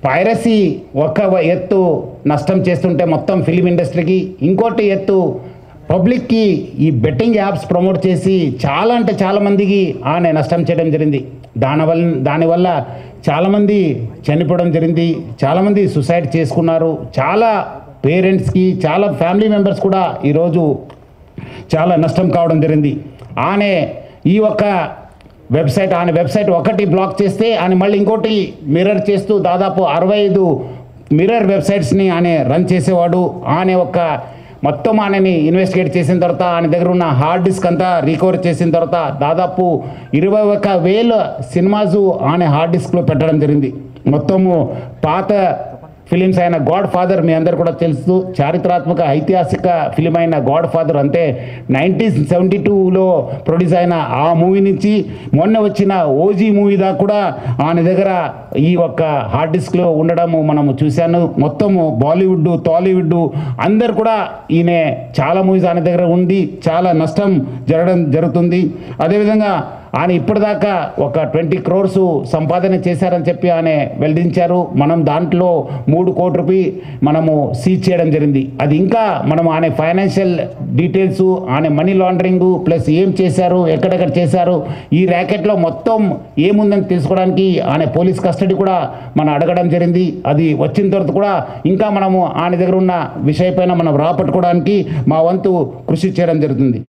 Piracy ఒక ఎత్తు నష్టం చేస్తుంటే మొత్తం ఫిలిం ఇండస్ట్రీకి, ఇంకోటి ఎత్తు పబ్లిక్కి ఈ బెట్టింగ్ యాప్స్ ప్రమోట్ చేసి చాలా అంటే చాలామందికి ఆయన నష్టం చేయడం జరిగింది. దానివల్ల చాలామంది చనిపోవడం జరిగింది, చాలామంది సూసైడ్ చేసుకున్నారు. చాలా పేరెంట్స్కి, చాలా ఫ్యామిలీ మెంబర్స్ కూడా ఈరోజు చాలా నష్టం కావడం జరిగింది. ఈ ఒక్క వెబ్సైట్ ఒకటి బ్లాక్ చేస్తే ఆయన మళ్ళీ ఇంకోటి మిర్రర్ చేస్తూ దాదాపు 65 మిర్రర్ వెబ్సైట్స్ని ఆయన రన్ చేసేవాడు. మొత్తం ఆయనని ఇన్వెస్టిగేట్ చేసిన తర్వాత ఆయన దగ్గర ఉన్న హార్డ్ డిస్క్ అంతా రికవర్ చేసిన తర్వాత దాదాపు 21,000 సినిమాస్ ఆయన హార్డ్ డిస్క్లో పెట్టడం జరిగింది. మొత్తము పాత ఫిలిమ్స్ అయిన గాడ్ ఫాదర్ మీ అందరు కూడా తెలుసు, చారిత్రాత్మక ఐతిహాసిక ఫిలిం అయిన గాడ్ ఫాదర్, అంటే 1972లో ప్రొడ్యూస్ అయిన ఆ మూవీ నుంచి మొన్న వచ్చిన ఓజీ మూవీ దాకా కూడా ఆయన దగ్గర ఈ ఒక్క హార్డ్ డిస్క్లో ఉండడము మనము చూశాను. మొత్తము బాలీవుడ్, టాలీవుడ్ అందరు కూడా ఈయన చాలా మూవీస్ ఆయన దగ్గర ఉండి చాలా నష్టం జరుగుతుంది. అదేవిధంగా ఆయన ఇప్పటిదాకా ఒక 20 crores సంపాదన చేశారని చెప్పి ఆయన వెల్లడించారు. మనం దాంట్లో 3 కోట్ల రూపాయలు మనము సీజ్ చేయడం జరిగింది. అది ఇంకా మనం ఆయన ఫైనాన్షియల్ డీటెయిల్స్, ఆయన మనీ లాండరింగ్ ప్లస్ ఏం చేశారు, ఎక్కడెక్కడ చేశారు, ఈ ర్యాకెట్లో మొత్తం ఏముందని తెలుసుకోవడానికి ఆయన పోలీస్ కస్టడీ కూడా మనం అడగడం జరిగింది. అది వచ్చిన తర్వాత కూడా ఇంకా మనము ఆయన దగ్గర ఉన్న విషయపైన మనం రాపట్టుకోవడానికి మా వంతు కృషి చేయడం జరుగుతుంది.